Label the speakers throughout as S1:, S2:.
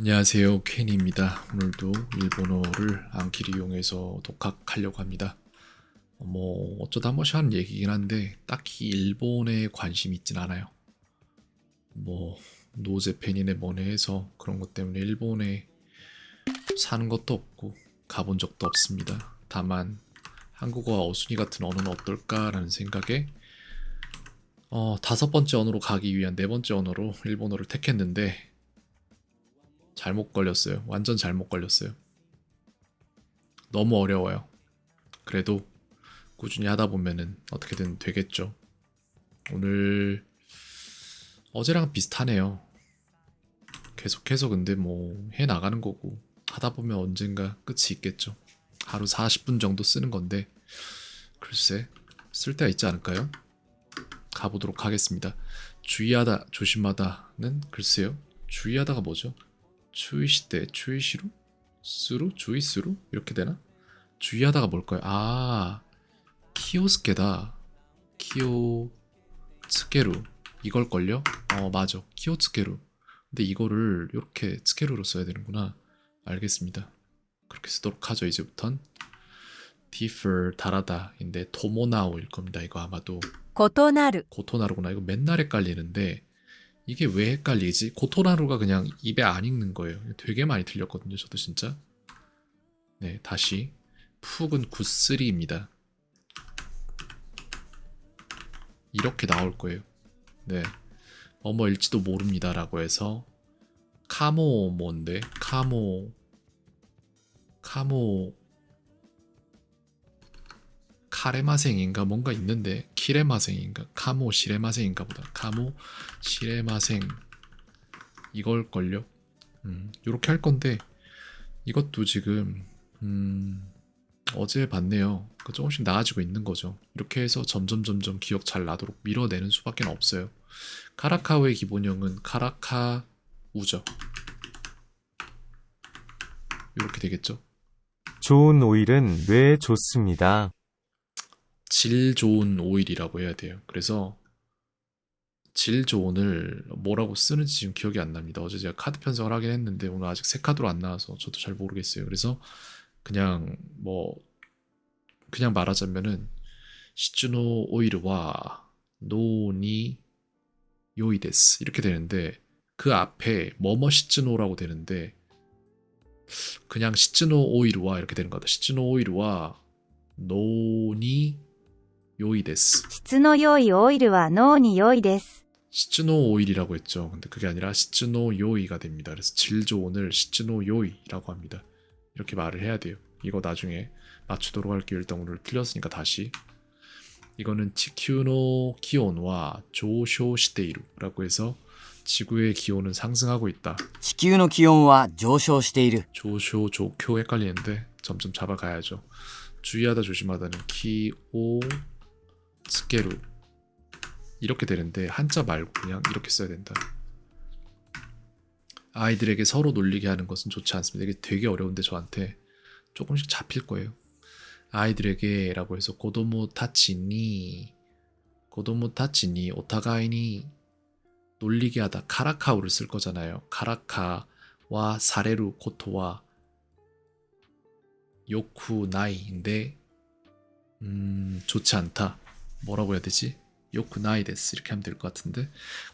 S1: 안녕하세요, 켄입니다. 오늘도 일본어를 암기를 이용해서 독학하려고 합니다. 어쩌다 한 번씩 하는 얘기긴 한데 딱히 일본에 관심이 있진 않아요. 뭐 노제팬이네 뭐네 해서 그런 것 때문에 일본에 사는 것도 없고 가본 적도 없습니다. 다만 한국어와 어순이 같은 언어는 어떨까라는 생각에 다섯 번째 언어로 가기 위한 네 번째 언어로 일본어를 택했는데 잘못 걸렸어요. 완전 잘못 걸렸어요. 너무 어려워요. 그래도 꾸준히 하다 보면은 어떻게든 되겠죠. 오늘 어제랑 비슷하네요. 계속해서 근데 뭐 해 나가는 거고 하다 보면 언젠가 끝이 있겠죠. 하루 40분 정도 쓰는 건데 글쎄 쓸 때가 있지 않을까요? 가보도록 하겠습니다. 주의하다 조심하다는 글쎄요. 주의하다가 뭐죠? 추이시대 추이시루? 스루? 주이스루? 이렇게 되나? 주의하다가 뭘까요? 아 키오스케다. 키오츠케루 이걸걸요? 맞아 키오츠케루. 근데 이거를 이렇게 츠케루로 써야 되는구나. 알겠습니다. 그렇게 쓰도록 하죠. 이제부턴 differ 다르다인데 토모나오일 겁니다. 이거 아마도
S2: 異なる
S1: 고토나루구나. 이거 맨날 헷갈리는데 이게 왜 헷갈리지? 고토나루가 그냥 입에 안 익는 거예요. 되게 많이 틀렸거든요. 저도 진짜. 네, 다시 푹은 굿쓰리입니다. 이렇게 나올 거예요. 네, 뭐뭐일지도 모릅니다라고 해서 카모 뭔데? 카모 카레마생인가 뭔가 있는데 키레마생인가 카모 시레마생인가 보다. 카모 시레마생 이걸걸요. 요렇게 할 건데 이것도 지금 어제 봤네요. 조금씩 나아지고 있는 거죠. 이렇게 해서 점점 기억 잘 나도록 밀어내는 수밖에 없어요. 카라카오의 기본형은 카라카우죠. 이렇게 되겠죠.
S3: 좋은 오일은 뇌에 좋습니다.
S1: 질 좋은 오일이라고 해야 돼요. 그래서 질 좋은을 뭐라고 쓰는지 지금 기억이 안 납니다. 어제 제가 카드 편성을 하긴 했는데 오늘 아직 새 카드로 안 나와서 저도 잘 모르겠어요. 그래서 그냥 그냥 말하자면은 시즈노 오일과 노니 요이데스 이렇게 되는데 그 앞에 뭐뭐 시즈노라고 되는데 그냥 시즈노 오일과 이렇게 되는 것 같아요. 시즈노 오일과 노니 요이데스.
S2: 質の良いオイルは脳に良いです。
S1: 시즈노 오일이라고 했죠. 근데 그게 아니라 시즈노 요이가 됩니다. 그래서 질 좋은을 시즈노 요이라고 합니다. 이렇게 말을 해야 돼요. 이거 나중에 맞추도록 할게요. 일단 오늘 틀렸으니까 다시. 이거는 지큐노 기온과 조쇼 시테이루라고 해서 지구의 기온은 상승하고 있다.
S4: 地球の気温は上昇している。
S1: 조쇼 조쿄 헷갈리는데 점점 잡아가야죠. 주의하다 조심하다는 키오 스케루 이렇게 되는데 한자 말고 그냥 이렇게 써야 된다. 아이들에게 서로 놀리게 하는 것은 좋지 않습니다. 이게 되게 어려운데 저한테 조금씩 잡힐 거예요. 아이들에게 라고 해서 고도모 타치니 오타가이니 놀리게 하다 카라카우를 쓸 거잖아요. 카라카와 사레루 코토와 요쿠 나이인데 좋지 않다. 뭐라고 해야 되지? 요쿠 나이 데스 이렇게 하면 될 것 같은데.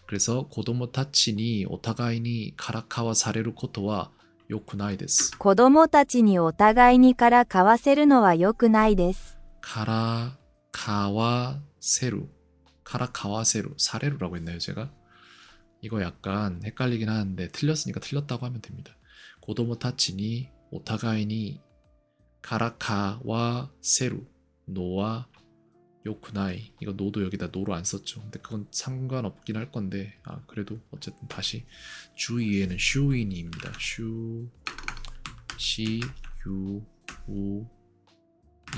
S1: 그래서 고도모 타치니 오타가이니 카라카와 사레루 코토와 요쿠 나이 데스.
S2: 子供たちにお互いにからかわせるのは良くないです。
S1: 카라카와 세루 사레루라고 했나요 제가? 이거 약간 헷갈리긴 하는데 틀렸으니까 틀렸다고 하면 됩니다. 고도모 타치니 오타가이니 카라카와 세루 노와 요쿠나이. 이거 노도 여기다 노로 안 썼죠. 근데 그건 상관없긴 할 건데 그래도 어쨌든 다시 주의에는 슈인이입니다. 시유우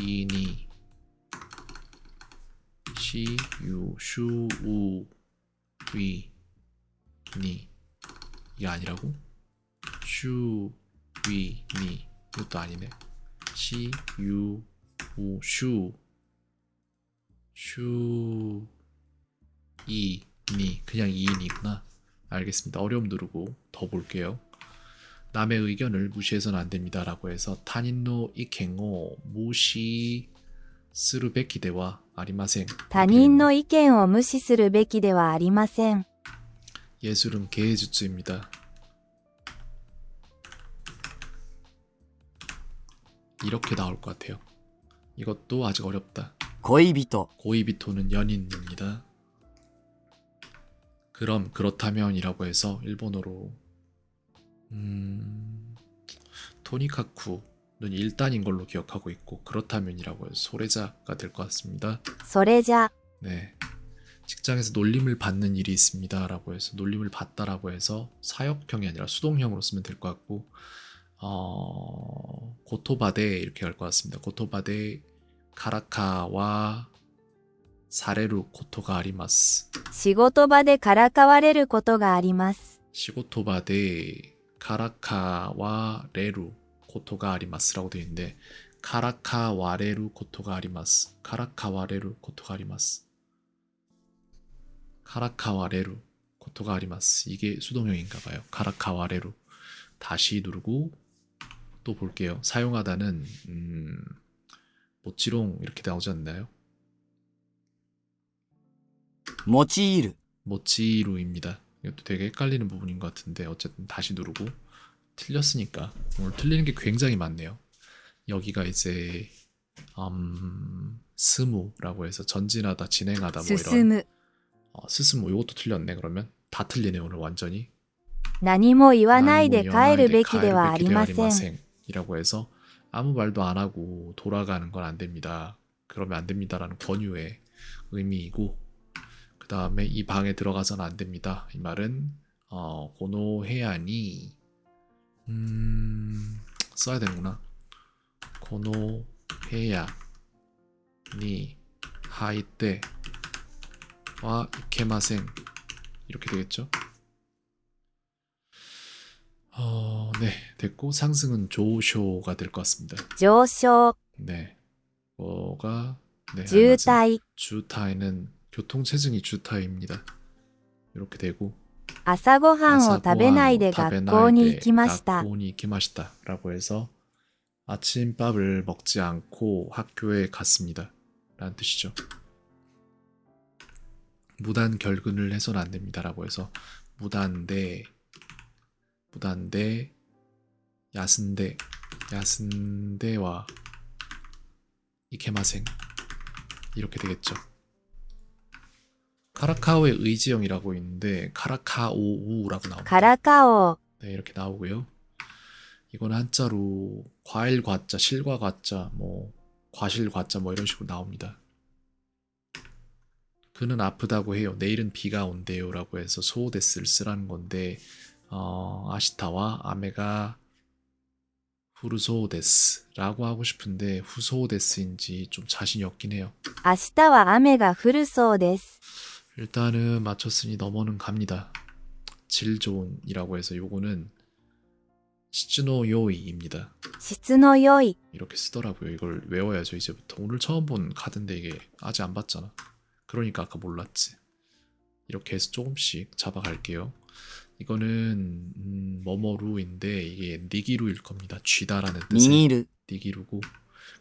S1: 이니 슈우위니 이게 아니라고? 슈위니 이것도 아니네. 시유우 슈이니 그냥 이인이구나. 알겠습니다. 어려움 누르고 더 볼게요. 남의 의견을 무시해서는 안 됩니다라고 해서 타닌노 이켄오 무시 스르베키데와 아리마생.
S2: 他人の意見を無視するべきではありません。
S1: 예술은 게이주츠입니다. 이렇게 나올 것 같아요. 이것도 아직 어렵다.
S4: 恋人、
S1: 고이비토는 연인입니다. 그럼 그렇다면이라고 해서 일본어로 토니카쿠는 일단인 걸로 기억하고 있고 그렇다면이라고 해서 소래자가 될 것 같습니다.
S2: それじゃ、
S1: 네. 직장에서 놀림을 받는 일이 있습니다 라고 해서 놀림을 받다라고 해서 사역형이 아니라 수동형으로 쓰면 될 것 같고 고토바데 이렇게 갈 것 같습니다. 고토바데 카라카와 사레루 고토가 아리마스.
S2: 仕事場でからかわれることがあります。
S1: 시고토바데 카라카와 레루 고토가 아리마스라고 되어 있는데 카라카와 레루 고토가 아리마스. 카라카와 레루 고토가 아리마스. 카라카와 레루 고토가 아리마스. 이게 수동형인가 봐요. 카라카와 레루. 다시 누르고 또 볼게요. 사용하다는 모치롱 이렇게 나오지 않나요?
S4: 用いる、
S1: 모치루입니다. 이것도 되게 헷갈리는 부분인 것 같은데 어쨌든 다시 누르고 틀렸으니까 오늘 틀리는 게 굉장히 많네요. 여기가 이제 스무라고 해서 전진하다 진행하다 뭐
S2: 進
S1: 이런
S2: む。
S1: 스스무 이것도 틀렸네. 그러면 다 틀리네 오늘 완전히.
S2: 何も言わないで帰るべきではありません。
S1: 이라고 해서 아무 말도 안 하고 돌아가는 건 안 됩니다. 그러면 안 됩니다라는 권유의 의미이고 그 다음에 이 방에 들어가서는 안 됩니다. 이 말은 고노해안이 써야 되는구나. 고노해야니 하이테와 이케마생 이렇게 되겠죠. 네, 됐고 상승은 조쇼가 될 것 같습니다.
S2: 上昇、
S1: 네, 뭐가 네,
S2: 渋滞、
S1: 주타이는 교통체증이 주타입니다. 이렇게 되고
S2: 朝ごはんを食べないで学校に行きました。
S1: 학교에 이키마시다 라고 해서 아침밥을 먹지 않고 학교에 갔습니다 라는 뜻이죠. 무단 결근을 해서는 안 됩니다 라고 해서 무단대 야슨대와 이케마생 이렇게 되겠죠. 카라카오의 의지형이라고 있는데 카라카오우라고 나옵니다.
S2: からかおう、
S1: 네, 이렇게 나오고요. 이건 한자로 과일 과자, 실과 과자, 뭐 과실 과자 뭐 이런 식으로 나옵니다. 그는 아프다고 해요. 내일은 비가 온대요라고 해서 소데스를 쓰라는 건데 아시타와 아메가 후르소데스라고 하고 싶은데 후소데스인지 좀 자신이 없긴 해요.
S2: 明日は雨が降るそうです。
S1: 일단은 맞췄으니 넘어는 갑니다. 질 좋은이라고 해서 요거는 시즈노 요이입니다.
S2: 質の良い、
S1: 이렇게 쓰더라고요. 이걸 외워야죠 이제부터. 오늘 처음 본 카드인데 이게 아직 안 봤잖아. 그러니까 아까 몰랐지. 이렇게 해서 조금씩 잡아갈게요. 이거는 뭐뭐루인데 이게 니기루일 겁니다. 쥐다라는
S4: 握
S1: 뜻의
S4: る、
S1: 니기루고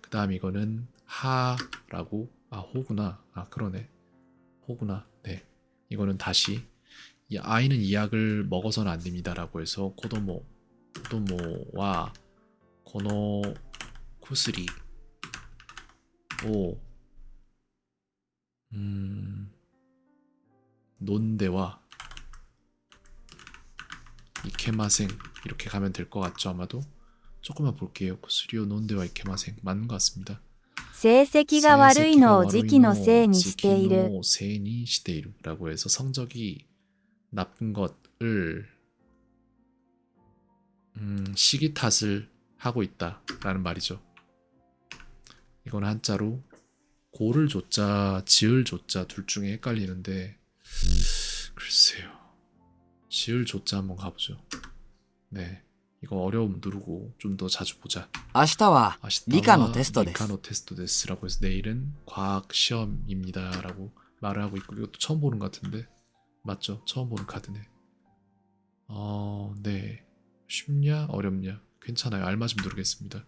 S1: 그 다음 이거는 하라고 호구나. 그러네. 호구나. 네. 이거는 다시 이 아이는 이 약을 먹어서는 안 됩니다라고 해서 코도모와 고노 쿠스리 오 논데와 이케마생 이렇게 가면 될 것 같죠. 아마도 조금만 볼게요. 쿠스리오 논데와 이케마생 맞는 것 같습니다.
S2: 成績が悪いのを時期のせいにしている。
S1: 세니 시테이루라고 해서 성적이 나쁜 것을 시기 탓을 하고 있다라는 말이죠. 이건 한자로 고를 조자, 지을 조자 둘 중에 헷갈리는데 글쎄요. 지을 조자 한번 가보죠. 네, 이거 어려움 누르고 좀 더 자주 보자.
S4: 明日は
S1: 아시타와
S4: 理科のテストです。
S1: 리카노 테스토 데스라고 해서 내일은 과학 시험입니다라고 말을 하고 있고 이것도 처음 보는 것 같은데 맞죠? 처음 보는 카드네. 네. 쉽냐 어렵냐 괜찮아요. 알맞으면 누르겠습니다.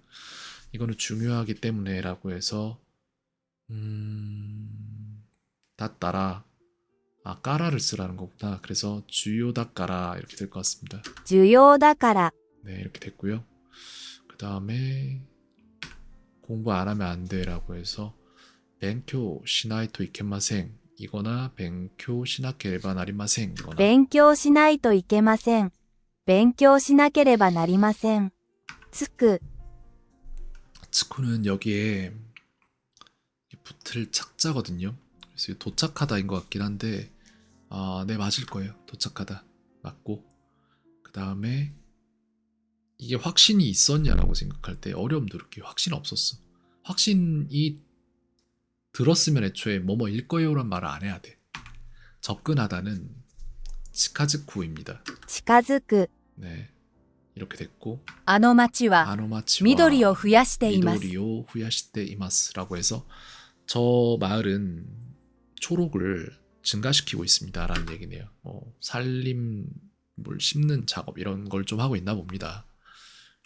S1: 이거는 중요하기 때문에라고 해서 닫따라 까라를 쓰라는 거구나. 그래서 주요다 까라 이렇게 될 것 같습니다.
S2: 重要だから。
S1: 네 이렇게 됐고요. 그 다음에 공부 안 하면 안 돼라고 해서 뱅쿄 시나이토 이케마생 이거나 뱅쿄 시나케레바 나리마생 이거나
S2: 勉強しないといけません。勉強しなければなりません。つく、
S1: 츠쿠는 여기에 붙을 착자거든요. 그래서 이게 도착하다인 것 같긴 한데 네 맞을 거예요. 도착하다 맞고 그 다음에 이게 확신이 있었냐라고 생각할 때 어려움도 이렇게 확신 없었어. 확신이 들었으면 애초에 뭐뭐일 거예요란 말을 안 해야 돼. 접근하다는 치카즈쿠입니다.
S2: 近づく、
S1: 네 이렇게 됐고
S5: あの町は
S1: 아노마치와
S5: 緑を増やしています。
S1: 미도리오 후야시테 이마스라고 해서 저 마을은 초록을 증가시키고 있습니다 라는 얘기네요. 살림물 심는 작업 이런 걸 좀 하고 있나 봅니다.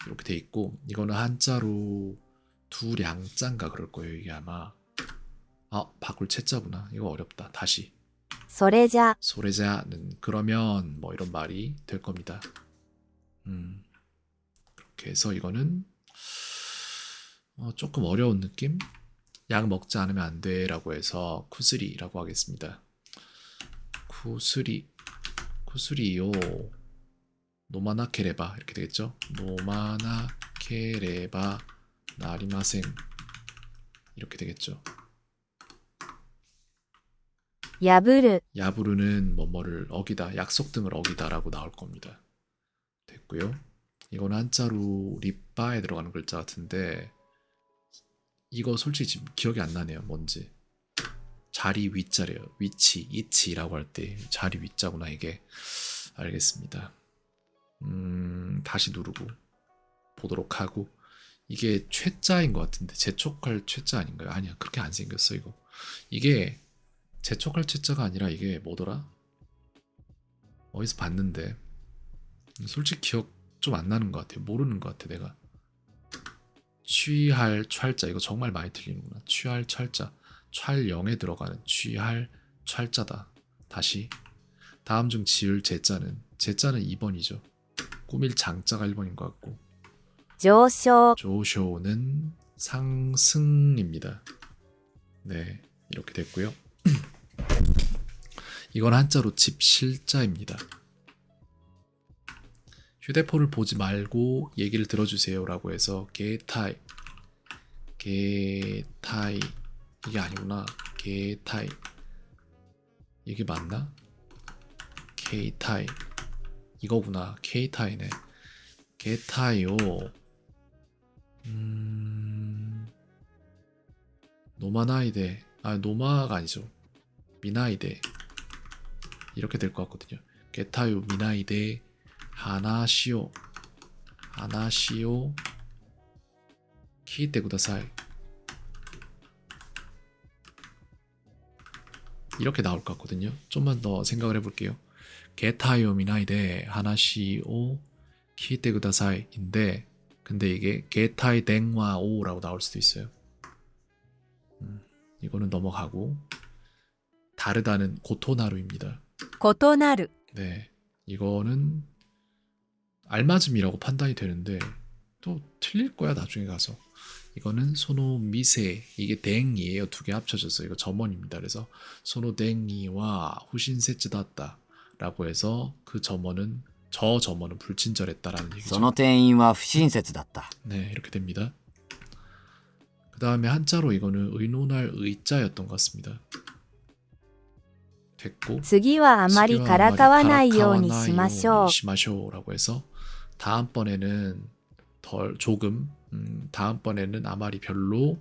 S1: 이렇게 돼 있고 이거는 한자로 두량자인가 그럴 거예요. 이게 아마 바꿀 채자구나. 이거 어렵다. 다시
S2: それじゃ、
S1: 소래자는 그러면 뭐 이런 말이 될 겁니다. 그렇게 해서 이거는 조금 어려운 느낌? 약 먹지 않으면 안 돼라고 해서 쿠스리라고 하겠습니다. 쿠스리요 노마나케레바 이렇게 되겠죠? 노마나케레바 나리마생 이렇게 되겠죠.
S2: 破る、
S1: 야부르는 뭐뭐를 어기다, 약속 등을 어기다라고 나올 겁니다. 됐고요. 이건 한자로 립바에 들어가는 글자 같은데 이거 솔직히 지금 기억이 안 나네요. 뭔지. 자리 위자래요. 위치, 이치라고 할 때 자리 위자구나 이게. 알겠습니다. 다시 누르고 보도록 하고 이게 최자인 것 같은데 재촉할 최자 아닌가요? 아니야 그렇게 안 생겼어 이거. 이게 재촉할 채자가 아니라 이게 뭐더라? 어디서 봤는데 솔직히 기억 좀 안 나는 것 같아요. 모르는 것 같아 내가. 취할 찰자 이거 정말 많이 틀리는구나. 취할 찰자 찰영에 들어가는 취할 찰자다. 다시 다음 중 지을 제자는 2번이죠. 꾸밀 장자가 1번인 것 같고
S2: 上昇、
S1: 조쇼는 상승입니다. 네 이렇게 됐고요. 이건 한자로 집실자입니다. 휴대폰을 보지 말고 얘기를 들어주세요 라고 해서 게타이 이게 아니구나. 게타이 이게 맞나? 게타이 이거구나. 게타이네. 게타이요. 노마나이데 노마가 아니죠. 미나이데 이렇게 될 것 같거든요. 게타요 미나이데 하나시오 키이테 구다사이 이렇게 나올 것 같거든요. 좀만 더 생각을 해볼게요. 게타요 미나이데 하나시오 키이테 구다사이인데 근데 이게 게타이 댕와오라고 나올 수도 있어요. 이거는 넘어가고 다르다는 고토나루입니다.
S5: 異なる。
S1: 네, 이거는 알맞음이라고 판단이 되는데 또 틀릴 거야 나중에 가서. 이거는 소노 미세 이게 댕이에요. 두 개 합쳐져서 이거 점원입니다. 그래서 소노 댕이와 후신세츠다다 라고 해서 그 점원은 저 점원은 불친절했다라는 얘기죠.
S4: その店員は不親切だった。
S1: 네 이렇게 됩니다. 그 다음에 한자로 이거는 의논할 의자였던 것 같습니다. 됐고
S2: 次はあまりからかわないようにしましょう。
S1: 시마쇼라고 해서 다음번에는 조금 다음번에는 아마리 별로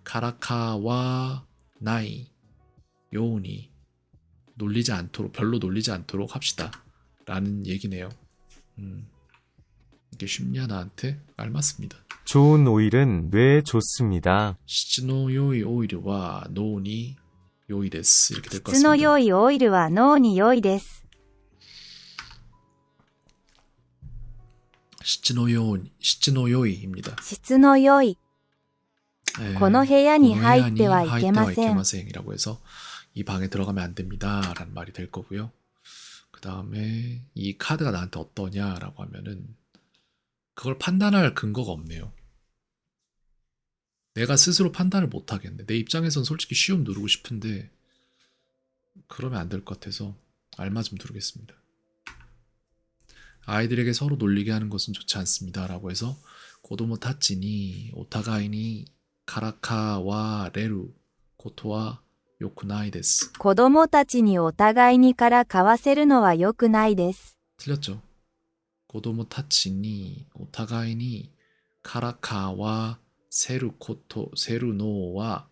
S1: 카라카와 나이 요니 별로 놀리지 않도록 합시다 라는 얘기네요. 이게 쉽냐 나한테? 알맞습니다.
S3: 좋은 오일은 뇌에 좋습니다.
S1: 시즈노 요이 오일과 노니 요이 데스 이렇게 될 것
S2: 質の
S1: 같습니다.
S2: 良いオイルは脳に良いです。
S1: 시츠노요이입니다.
S2: 質の良い。
S1: 예,
S2: この部屋に入ってはいけません。
S1: 이라고 해서 이 방에 들어가면 안 됩니다 라는 말이 될 거고요. 그 다음에 이 카드가 나한테 어떠냐라고 하면은 그걸 판단할 근거가 없네요. 내가 스스로 판단을 못 하겠네. 내 입장에선 솔직히 쉬움 누르고 싶은데 그러면 안 될 것 같아서 알마 좀 누르겠습니다. 아이들에게 서로 놀리게 하는 것은 좋지 않습니다 라고 해서 고도모 타치니 오타가이니 카라카와 레루 고토와 요쿠나이 데스.
S2: 子供たちにお互いにからかわせるのは良くないです。
S1: 틀렸죠. 고도모 타치니 오타가이니 카라카와 세루노와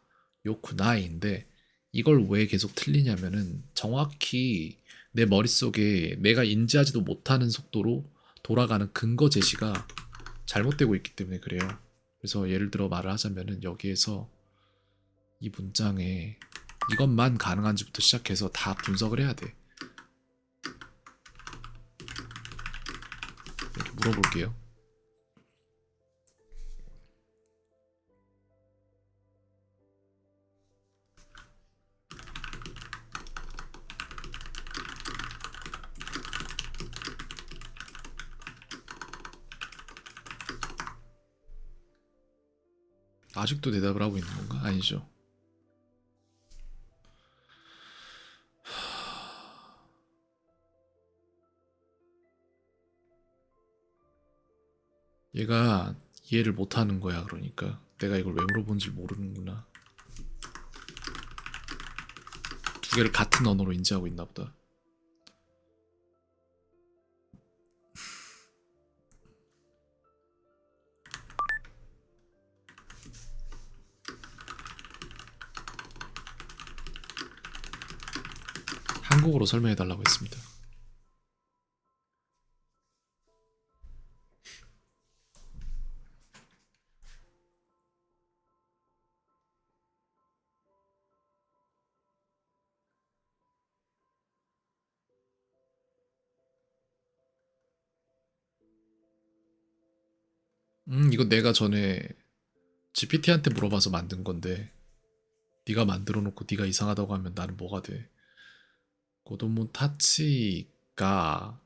S1: 요쿠나이인데 이걸 왜 계속 틀리냐면은 정확히 내 머릿속에 내가 인지하지도 못하는 속도로 돌아가는 근거 제시가 잘못되고 있기 때문에 그래요. 그래서 예를 들어 말을 하자면은 여기에서 이 문장에 이것만 가능한지부터 시작해서 다 분석을 해야 돼. 이렇게 물어볼게요. 아직도 대답을 하고 있는 건가? 아니죠. 얘가 이해를 못하는 거야. 그러니까 내가 이걸 왜 물어본지 모르는구나. 두 개를 같은 언어로 인지하고 있나 보다. 한국어로 설명해달라고 했습니다. 이거 내가 전에 GPT한테 물어봐서 만든 건데 네가 만들어 놓고 네가 이상하다고 하면 나는 뭐가 돼? 고도모 타치가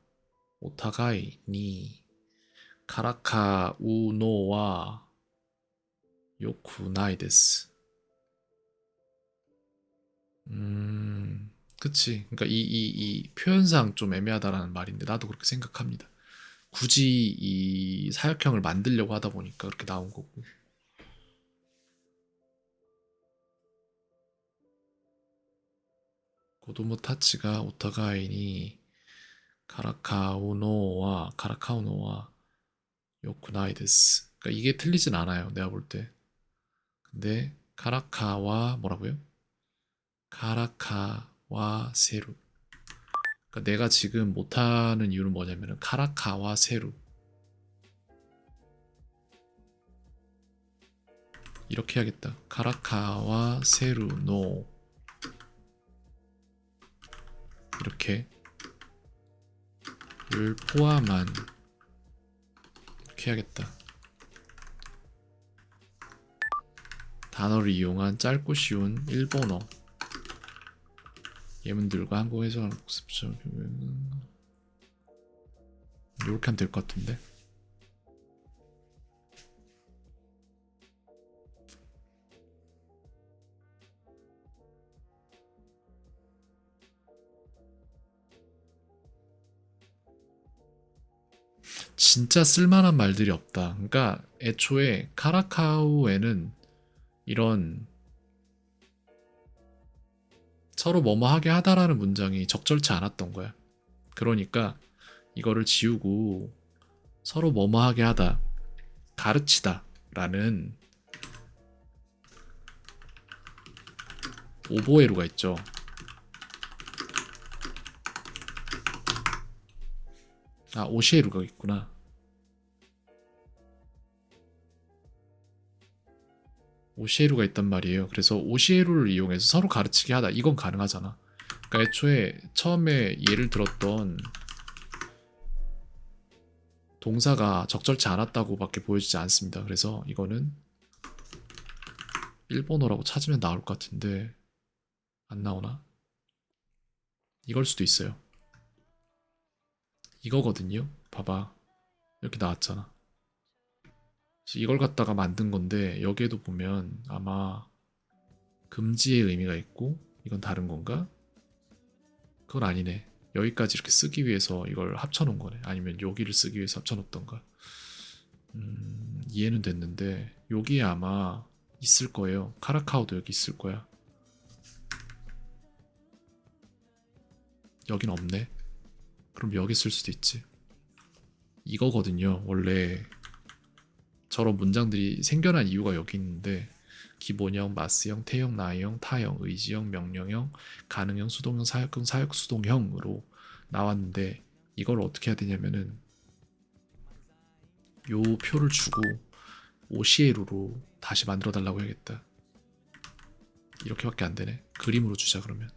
S1: 오타가이 니 카라카 우노와 요쿠나이 데스. 그치. 그러니까 이 표현상 좀 애매하다라는 말인데 나도 그렇게 생각합니다. 굳이 이 사역형을 만들려고 하다 보니까 그렇게 나온 거고. 고도모 타치가 오타가이니 카라카우노와 요쿠나이 데스. 그러니까 이게 틀리진 않아요. 내가 볼 때. 근데 카라카와 뭐라고요? 카라카와 세루. 그러니까 내가 지금 못하는 이유는 뭐냐면은 카라카와 세루 이렇게 해야겠다. 카라카와 세루노 이렇게 를 포함한 이렇게 해야겠다. 단어를 이용한 짧고 쉬운 일본어 예문들과 한국어 해석하는 복습처럼 이렇게 하면 될 것 같은데. 진짜 쓸만한 말들이 없다. 그러니까 애초에 카라카우에는 이런 서로 뭐뭐 하게 하다라는 문장이 적절치 않았던 거야. 그러니까 이거를 지우고 서로 뭐뭐 하게 하다, 가르치다 라는 오보에루가 있죠. 아, 오시에루가 있구나. 오시에루가 있단 말이에요. 그래서 오시에루를 이용해서 서로 가르치게 하다. 이건 가능하잖아. 그러니까 애초에 처음에 예를 들었던 동사가 적절치 않았다고밖에 보여지지 않습니다. 그래서 이거는 일본어라고 찾으면 나올 것 같은데 안 나오나? 이걸 수도 있어요. 이거거든요. 봐봐. 이렇게 나왔잖아. 이걸 갖다가 만든 건데 여기에도 보면 아마 금지의 의미가 있고 이건 다른 건가? 그건 아니네. 여기까지 이렇게 쓰기 위해서 이걸 합쳐놓은 거네. 아니면 여기를 쓰기 위해서 합쳐놓던가. 이해는 됐는데 여기에 아마 있을 거예요. 카라카오도 여기 있을 거야. 여긴 없네. 그럼 여기 쓸 수도 있지. 이거거든요. 원래 저런 문장들이 생겨난 이유가 여기 있는데 기본형, 마스형, 태형, 나형, 타형, 의지형, 명령형, 가능형, 수동형, 사역형, 사역수동형으로 나왔는데 이걸 어떻게 해야 되냐면은 요 표를 주고 오시에루로 다시 만들어 달라고 해야겠다. 이렇게밖에 안 되네. 그림으로 주자 그러면.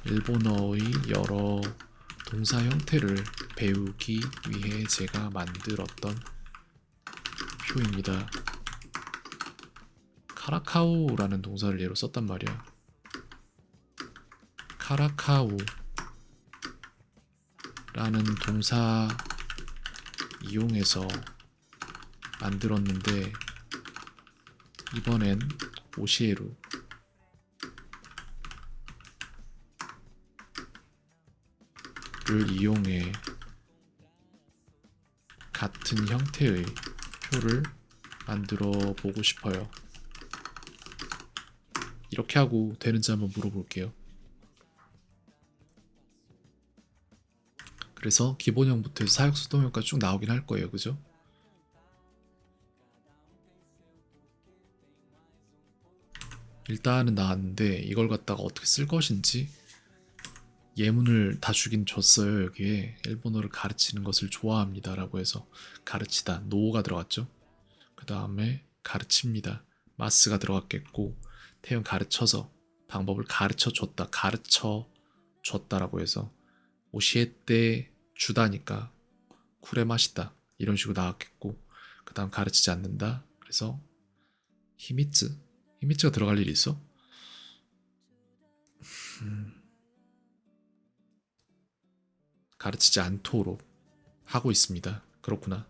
S1: 일본어의 여러 동사 형태를 배우기 위해 제가 만들었던 표입니다. 카라카오라는 동사를 예로 썼단 말이야. 카라카오라는 동사 이용해서 만들었는데 이번엔 오시에루 를 이용해 같은 형태의 표를 만들어 보고 싶어요. 이렇게 하고 되는지 한번 물어볼게요. 그래서 기본형부터 해서 사역수동형까지 쭉 나오긴 할 거예요. 그죠? 일단은 나왔는데 이걸 갖다가 어떻게 쓸 것인지 예문을 다 주긴 줬어요. 여기에 일본어를 가르치는 것을 좋아합니다 라고 해서 가르치다, 노가 들어갔죠. 그 다음에 가르칩니다, 마스가 들어갔겠고, 태연 가르쳐서 방법을 가르쳐 줬다, 가르쳐 줬다라고 해서 오시에떼 주다니까 쿠레 마시다 이런 식으로 나왔겠고, 그 다음 가르치지 않는다, 그래서 히미츠가 들어갈 일이 있어? 가르치지 않도록 하고 있습니다. 그렇구나.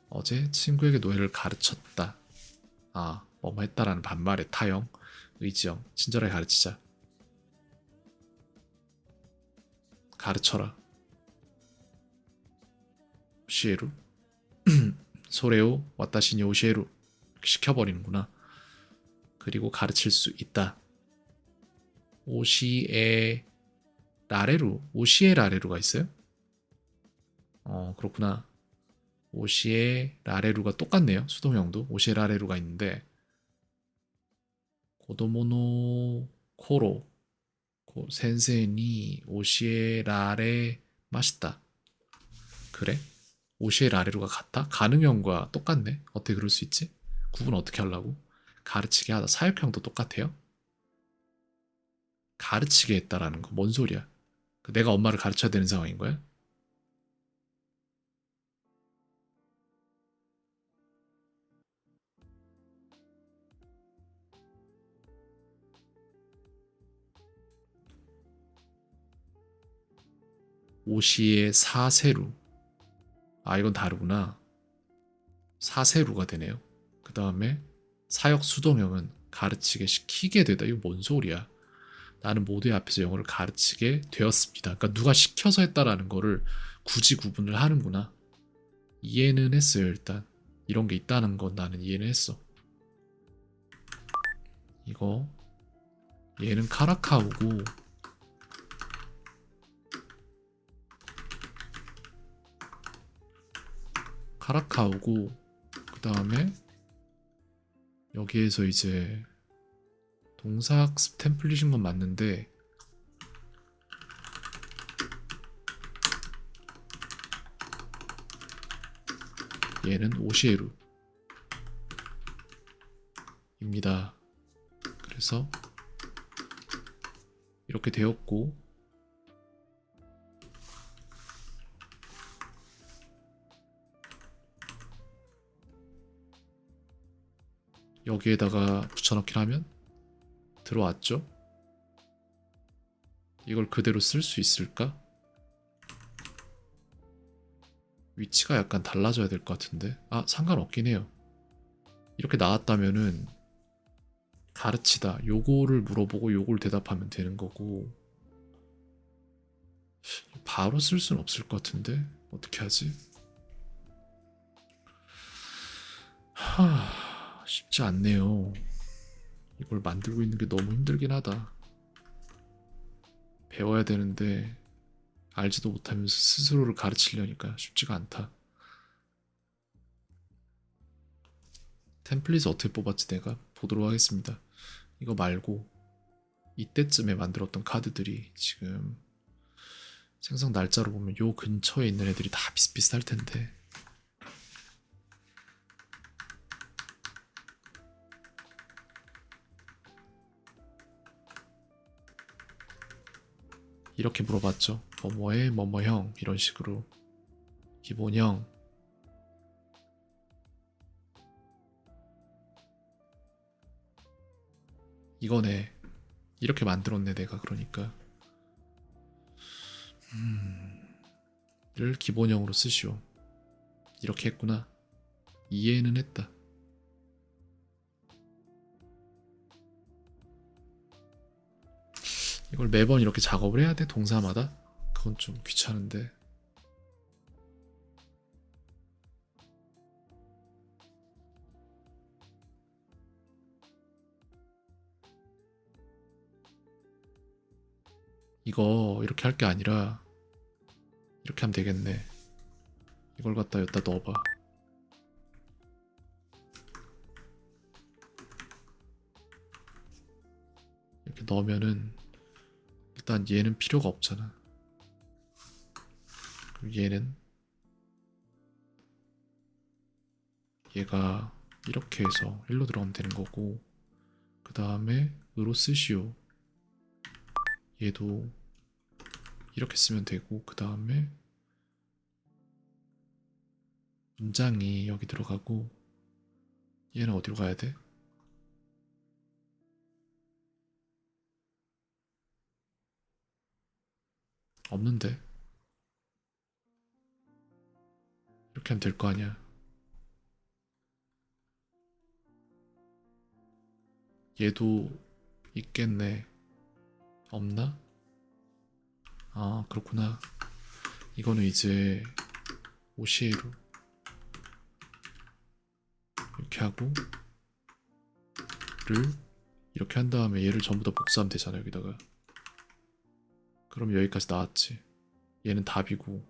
S1: 어제 친구에게 노래를 가르쳤다. 아, 뭐뭐 했다라는 반말의 타형, 의지형, 친절하게 가르치자. 가르쳐라. 오시에루. 소레오 와타시니 오시에루. 시켜버리는구나. 그리고 가르칠 수 있다. 오시에 라레루, 오시에 라레루가 있어요? 그렇구나. 오시에 라레루가 똑같네요. 수동형도 오시에 라레루가 있는데 고도모노 코로 센세니 오시에 라레 마시다. 그래? 오시에 라레루가 같다? 가능형과 똑같네. 어떻게 그럴 수 있지? 구분 어떻게 하려고? 가르치게 하다. 사역형도 똑같아요? 가르치게 했다라는 거 뭔 소리야? 내가 엄마를 가르쳐야 되는 상황인 거야? 오시의 사세루. 아, 이건 다르구나. 사세루가 되네요. 그 다음에 사역 수동형은 가르치게 시키게 되다. 이거 뭔 소리야? 나는 모두의 앞에서 영어를 가르치게 되었습니다. 그러니까 누가 시켜서 했다라는 거를 굳이 구분을 하는구나. 이해는 했어요. 일단 이런 게 있다는 건 나는 이해는 했어. 이거 얘는 카라카오고 그 다음에 여기에서 이제 동사 템플릿인 건 맞는데 얘는 오시에루. 입니다. 그래서 이렇게 되었고, 여기에다가 붙여넣기를 하면 들어왔죠? 이걸 그대로 쓸 수 있을까? 위치가 약간 달라져야 될 것 같은데. 아, 상관없긴 해요. 이렇게 나왔다면은 가르치다 요거를 물어보고 요걸 대답하면 되는 거고, 바로 쓸 수는 없을 것 같은데 어떻게 하지? 쉽지 않네요. 이걸 만들고 있는 게 너무 힘들긴 하다. 배워야 되는데 알지도 못하면서 스스로를 가르치려니까 쉽지가 않다. 템플릿을 어떻게 뽑았지 내가? 보도록 하겠습니다. 이거 말고 이때쯤에 만들었던 카드들이 지금 생성 날짜로 보면 요 근처에 있는 애들이 다 비슷비슷할 텐데, 이렇게 물어봤죠. 뭐뭐해 뭐뭐형 이런 식으로. 기본형, 이거네. 이렇게 만들었네 내가. 그러니까 를 기본형으로 쓰시오. 이렇게 했구나. 이해는 했다. 이걸 매번 이렇게 작업을 해야 돼? 동사마다? 그건 좀 귀찮은데. 이거 이렇게 할 게 아니라 이렇게 하면 되겠네. 이걸 갖다 여기다 넣어봐. 이렇게 넣으면은 일단 얘는 필요가 없잖아. 그리고 얘는 얘가 이렇게 해서 1로 들어가면 되는 거고, 그 다음에 으로 쓰시오. 얘도 이렇게 쓰면 되고, 그 다음에 문장이 여기 들어가고, 얘는 어디로 가야 돼? 없는데? 이렇게 하면 될 거 아니야. 얘도 있겠네. 없나? 아, 그렇구나. 이거는 이제 오시에로 이렇게 하고 를 이렇게 한 다음에 얘를 전부 다 복사하면 되잖아 여기다가. 그럼 여기까지 나왔지. 얘는 답이고.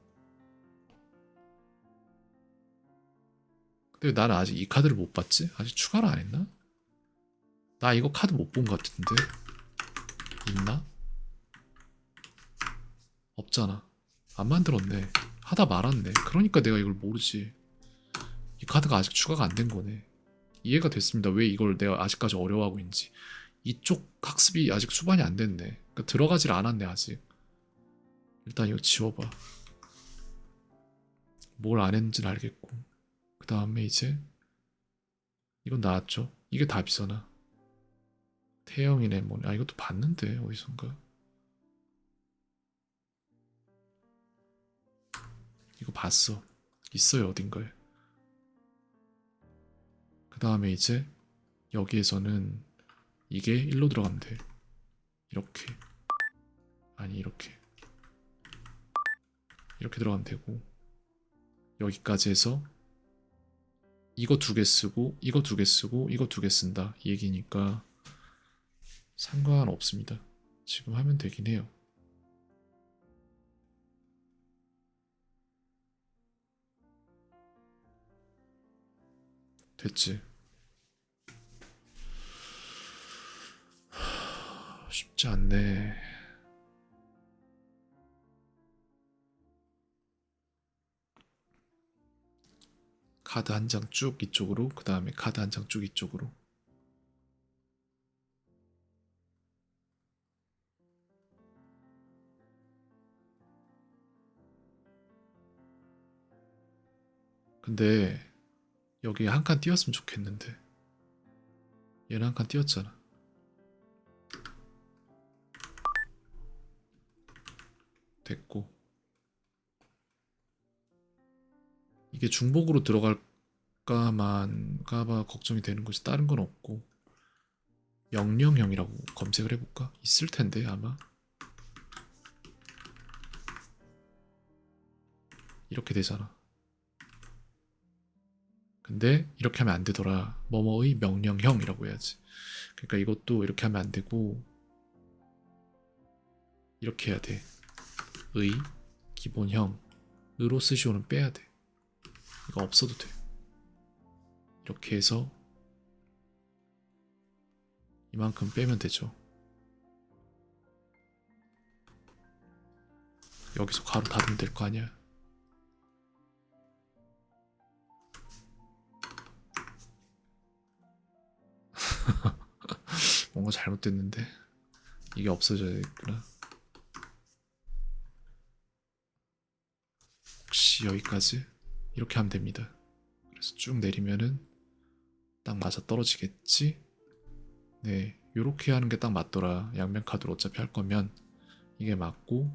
S1: 근데 나는 아직 이 카드를 못 봤지? 아직 추가를 안 했나? 나 이거 카드 못 본 것 같은데. 있나? 없잖아. 안 만들었네. 하다 말았네. 그러니까 내가 이걸 모르지. 이 카드가 아직 추가가 안 된 거네. 이해가 됐습니다. 왜 이걸 내가 아직까지 어려워하고 있는지. 이쪽 학습이 아직 수반이 안 됐네. 그러니까 들어가질 않았네 아직. 일단 이거 지워봐. 뭘 안 했는지는 알겠고. 그 다음에 이제 이건 나왔죠. 이게 답이잖아. 태영이네 뭐네. 아 이것도 봤는데 어디선가. 이거 봤어. 있어요 어딘가에. 그 다음에 이제 여기에서는 이게 1로 들어가면 돼. 이렇게. 아니 이렇게. 이렇게 들어가면 되고, 여기까지 해서 이거 2개 쓰고 이거 2개 쓰고 이거 2개 쓴다 이 얘기니까 상관없습니다. 지금 하면 되긴 해요. 됐지. 쉽지 않네. 카드 한 장 쭉 이쪽으로, 그 다음에 카드 한 장 쭉 이쪽으로. 근데 여기 한 칸 띄었으면 좋겠는데 얘는 한 칸 띄었잖아. 됐고 이게 중복으로 들어갈까만까봐 걱정이 되는 거지 다른 건 없고 명령형이라고 검색을 해볼까? 있을 텐데 아마 이렇게 되잖아. 근데 이렇게 하면 안 되더라. 뭐뭐의 명령형이라고 해야지. 그러니까 이것도 이렇게 하면 안 되고 이렇게 해야 돼. 의 기본형 으로 쓰시오는 빼야 돼. 이거 없어도 돼. 이렇게 해서 이만큼 빼면 되죠. 여기서 가로 닫으면 될 거 아니야. 뭔가 잘못됐는데 이게 없어져야겠구나. 혹시 여기까지 이렇게 하면 됩니다. 그래서 쭉 내리면은 딱 맞아 떨어지겠지? 네, 요렇게 하는 게 딱 맞더라. 양면 카드로 어차피 할 거면 이게 맞고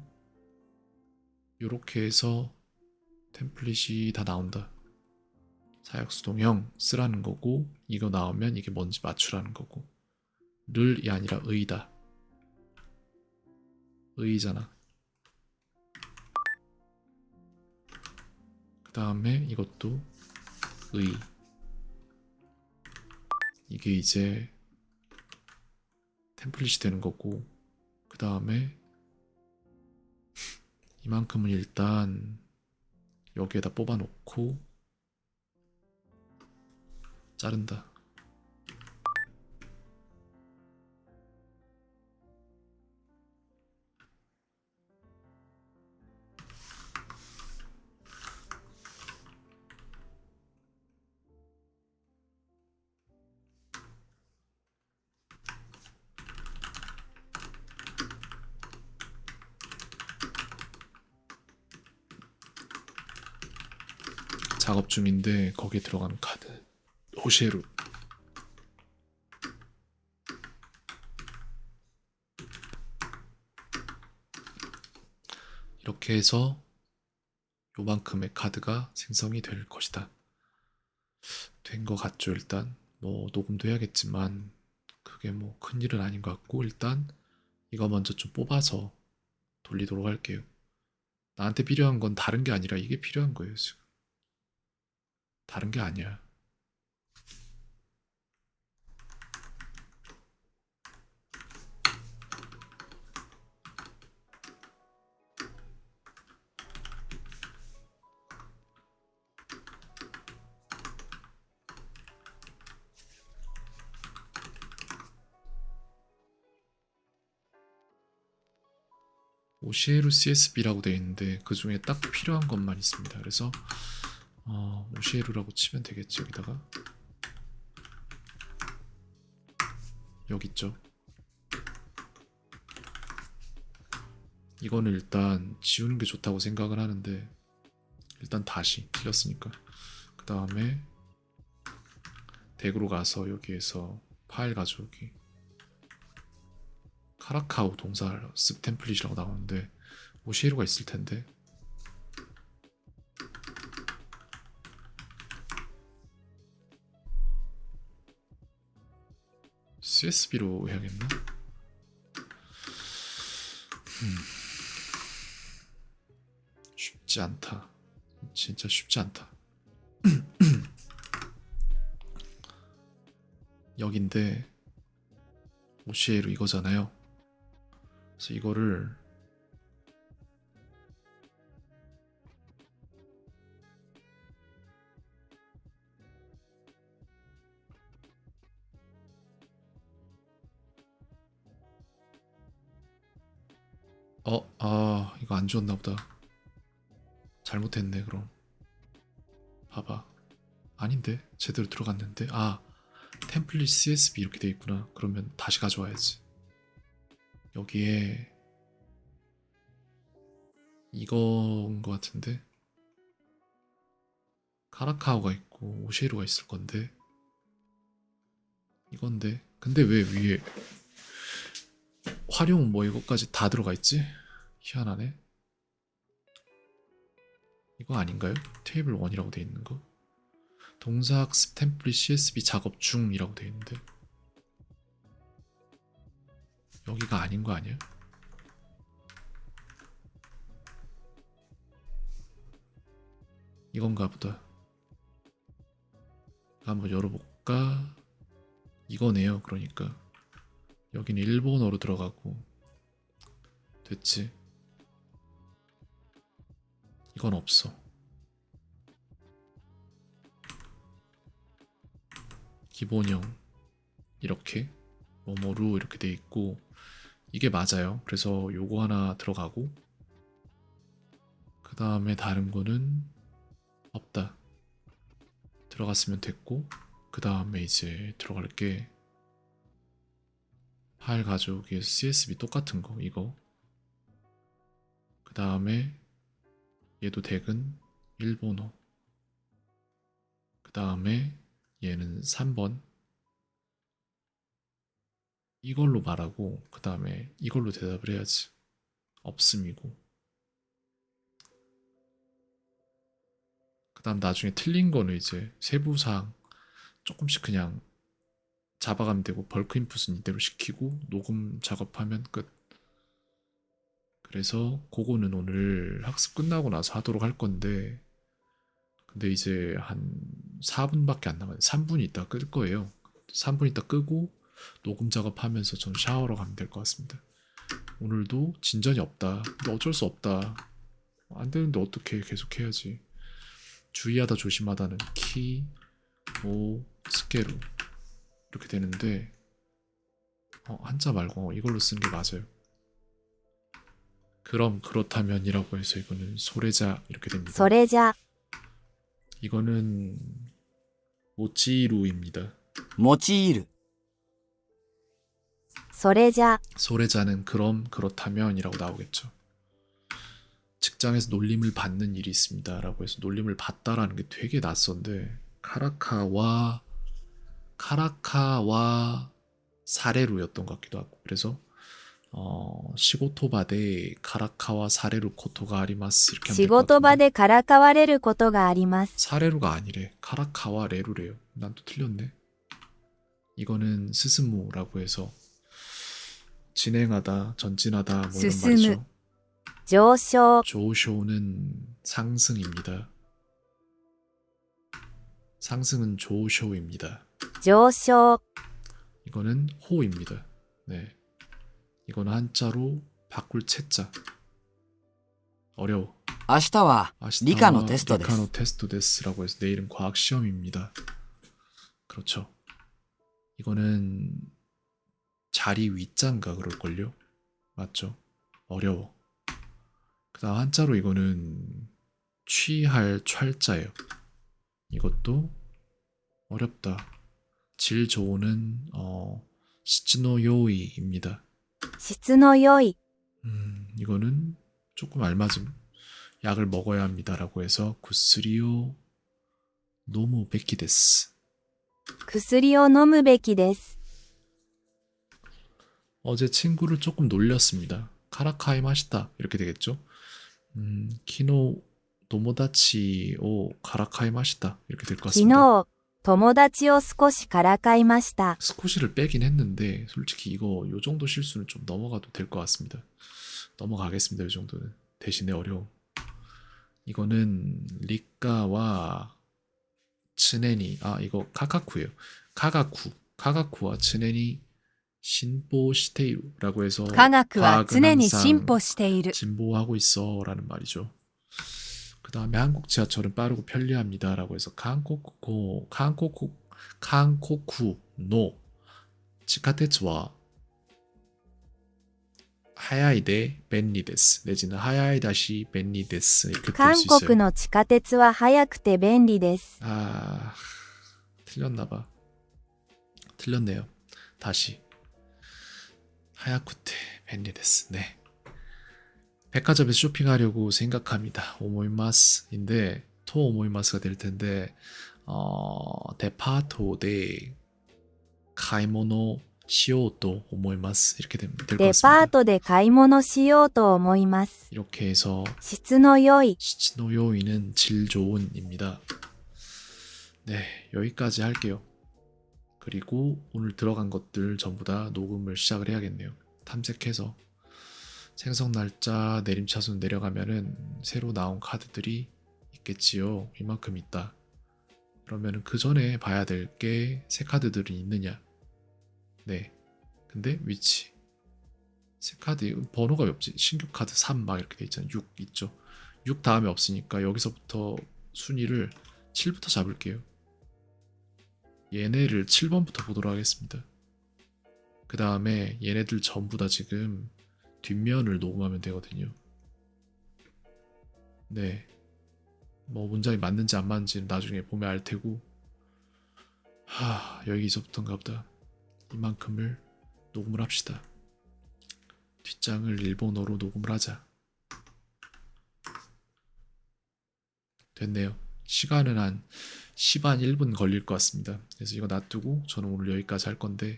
S1: 요렇게 해서 템플릿이 다 나온다. 사역수동형 쓰라는 거고 이거 나오면 이게 뭔지 맞추라는 거고 를이 아니라 의다. 의잖아. 그 다음에 이것도 의. 이게 이제 템플릿이 되는 거고 그 다음에 이만큼은 일단 여기에다 뽑아 놓고 자른다. 작업 중인데 거기에 들어가는 카드 호시에루. 이렇게 해서 요만큼의 카드가 생성이 될 것이다. 된 거 같죠. 일단 뭐 녹음도 해야겠지만 그게 뭐 큰일은 아닌 것 같고 일단 이거 먼저 좀 뽑아서 돌리도록 할게요. 나한테 필요한 건 다른 게 아니라 이게 필요한 거예요 지금. 다른 게 아니야. 오시에루 CSB라고 되어 있는데 그 중에 딱 필요한 것만 있습니다. 그래서 오시에루라고 치면 되겠지. 여기다가 여기 있죠. 이거는 일단 지우는 게 좋다고 생각을 하는데 일단 다시 틀렸으니까 그 다음에 덱으로 가서 여기에서 파일 가져오기 카라카오 동사 습 템플릿이라고 나오는데 오시에루가 있을 텐데 CSB로 해야겠나? 쉽지 않다. 진짜 쉽지 않다. 여긴데 오시에루 이거잖아요. 그래서 이거를 이거 안 주었나 보다. 잘못했네 그럼. 봐봐. 아닌데 제대로 들어갔는데 템플릿 CSB 이렇게 돼 있구나. 그러면 다시 가져와야지. 여기에 이거인 것 같은데 카라카오가 있고 오시에루가 있을 건데 이건데 근데 왜 위에 활용 뭐 이것까지 다 들어가 있지? 희한하네. 이거 아닌가요? 테이블 1이라고 돼 있는 거. 동사학습 템플릿 CSV 작업 중이라고 돼 있는데 여기가 아닌 거 아니야? 이건가 보다. 한번 열어볼까? 이거네요. 그러니까 여기는 일본어로 들어가고 됐지. 이건 없어. 기본형 이렇게 뭐뭐루 이렇게 돼 있고 이게 맞아요. 그래서 요거 하나 들어가고 그 다음에 다른 거는 없다. 들어갔으면 됐고 그 다음에 이제 들어갈 게 파일 가져오기에서 CSV 똑같은 거 이거 그 다음에 얘도 덱은 일본어 그 다음에 얘는 3번 이걸로 말하고 그 다음에 이걸로 대답을 해야지. 없음이고 그 다음 나중에 틀린 거는 이제 세부사항 조금씩 그냥 잡아가면 되고 벌크 인풋은 이대로 시키고 녹음 작업하면 끝. 그래서 그거는 오늘 학습 끝나고 나서 하도록 할 건데 근데 이제 한 4분밖에 안 남았어요. 3분 있다 끌 거예요. 3분 있다 끄고 녹음 작업하면서 전 샤워로 가면 될 것 같습니다. 오늘도 진전이 없다. 근데 어쩔 수 없다. 안 되는데 어떻게 계속 해야지. 주의하다 조심하다는 키, 오, 스케루 이렇게 되는데 한자 말고 이걸로 쓰는 게 맞아요. 그럼 그렇다면이라고 해서 이거는 소래자 이렇게 됩니다.
S2: それじゃ、
S1: 이거는 모찌루입니다.
S4: 用いる。
S2: それじゃ、
S1: 소래자는 그럼 그렇다면이라고 나오겠죠. 직장에서 놀림을 받는 일이 있습니다. 라고 해서 놀림을 받다라는 게 되게 낯선데 카라카와 사레루였던 것 같기도 하고 그래서 시고토바데 카라카와 사레루 코토가 아리마스 이렇게 하면
S2: 仕
S1: 될 것
S2: 事場
S1: 같은데
S2: でからかわれることがあります。
S1: 사레루가 아니래. 카라카와 레루래요. 난 또 틀렸네. 이거는 스스무라고 해서 진행하다, 전진하다 뭐 이런
S5: 스스무.
S1: 말이죠.
S2: 上昇、
S1: 조쇼는 상승입니다. 상승은 조쇼입니다.
S2: 上昇、
S1: 이거는 호입니다. 네. 이거는 한자로 바꿀 채자. 어려워.
S4: 明日は理科のテストで
S1: 리카노
S4: す。
S1: 테스토 데스라고 해서 내일은 과학 시험입니다. 그렇죠. 이거는 자리 위자인가 그럴걸요? 맞죠? 어려워. 그 다음 한자로 이거는 취할 찰자예요. 이것도 어렵다. 질 좋은 시즈노 요이입니다.
S2: 質の良い、
S1: 이거는 조금 알맞음. 약을 먹어야 합니다라고 해서 구스리오 노무 베키 데스.
S2: 薬を飲むべきです。
S1: 어제 친구를 조금 놀렸습니다. 카라카이 마시다 이렇게 되겠죠? 키노 도모다치 오 카라카이 마시다 이렇게 될 것
S2: 昨
S1: 같습니다.
S2: 日、友達を少しからかいました。
S1: 스코시를 빼긴 했는데 솔직히 이거 요 정도 실수는 좀 넘어가도 될 것 같습니다. 넘어가겠습니다. 요 정도는. 대신에 어려움. 이거는 리카와 츠네니 이거 카카쿠예요. 카가쿠와 츠네니 신보 시테이루라고 해서
S5: 科学は
S1: 과학은
S5: 常に
S1: 항상
S5: 進歩している。
S1: 진보하고 있어 라는 말이죠. 그 다음에 한국 지하철은 빠르고 편리합니다 라고 해서 칸코쿠 노 지카테츠와 하야이데 벤리 데스 내지는 하야이다시 벤리 데스 이렇게 될
S2: 韓
S1: 수
S2: 国
S1: 있어요.
S2: の地下鉄は速くて便利です。
S1: 틀렸나봐. 틀렸네요. 다시 하야쿠테 벤리 데스. 네. 백화점에서 쇼핑하려고 생각합니다. 오모이마스인데 토 오모이마스가 될 텐데 데파토 데 가이모노 시오토 오모이마스 이렇게 될 것
S2: デパー
S1: 같습니다.
S2: トで買い物しようと思います。
S1: 이렇게 해서
S2: 質の良い、
S1: 시치노 요인은 질 좋은입니다. 네, 여기까지 할게요. 그리고 오늘 들어간 것들 전부 다 녹음을 시작을 해야겠네요. 탐색해서 생성 날짜 내림차순 내려가면은 새로 나온 카드들이 있겠지요. 이만큼 있다. 그러면은 그 전에 봐야 될 게 새 카드들이 있느냐. 네. 근데 위치. 새 카드 번호가 왜 없지? 신규 카드 3 막 이렇게 돼 있잖아요. 6 있죠. 6 다음에 없으니까 여기서부터 순위를 7부터 잡을게요. 얘네를 7번부터 보도록 하겠습니다. 그 다음에 얘네들 전부 다 지금 뒷면을 녹음하면 되거든요. 네. 뭐 문장이 맞는지 안 맞는지는 나중에 보면 알 테고. 여기서부터인가 보다. 이만큼을 녹음을 합시다. 뒷장을 일본어로 녹음을 하자. 됐네요. 시간은 한 10한 1분 걸릴 것 같습니다. 그래서 이거 놔두고 저는 오늘 여기까지 할 건데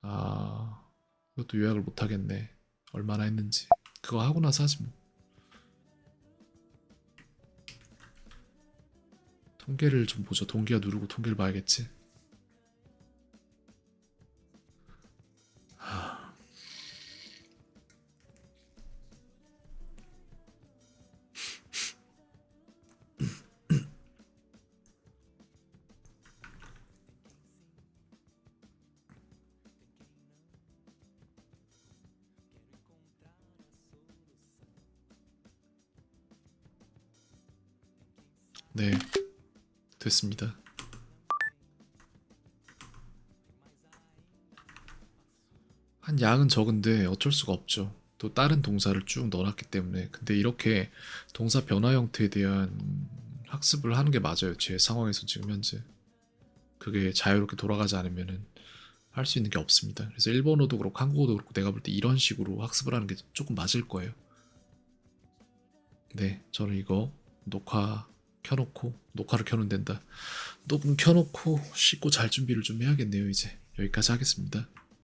S1: 이것도 요약을 못 하겠네. 얼마나 했는지. 그거 하고 나서 하지 뭐. 통계를 좀 보죠. 동기화 누르고 통계를 봐야겠지. 네, 됐습니다. 한 양은 적은데 어쩔 수가 없죠. 또 다른 동사를 쭉 넣어놨기 때문에. 근데 이렇게 동사 변화 형태에 대한 학습을 하는 게 맞아요. 제 상황에서 지금 현재. 그게 자유롭게 돌아가지 않으면은 할 수 있는 게 없습니다. 그래서 일본어도 그렇고 한국어도 그렇고 내가 볼 때 이런 식으로 학습을 하는 게 조금 맞을 거예요. 네, 저는 이거 녹화를 켜놓으면 된다. 녹음 켜놓고 씻고 잘 준비를 좀 해야겠네요. 이제 여기까지 하겠습니다.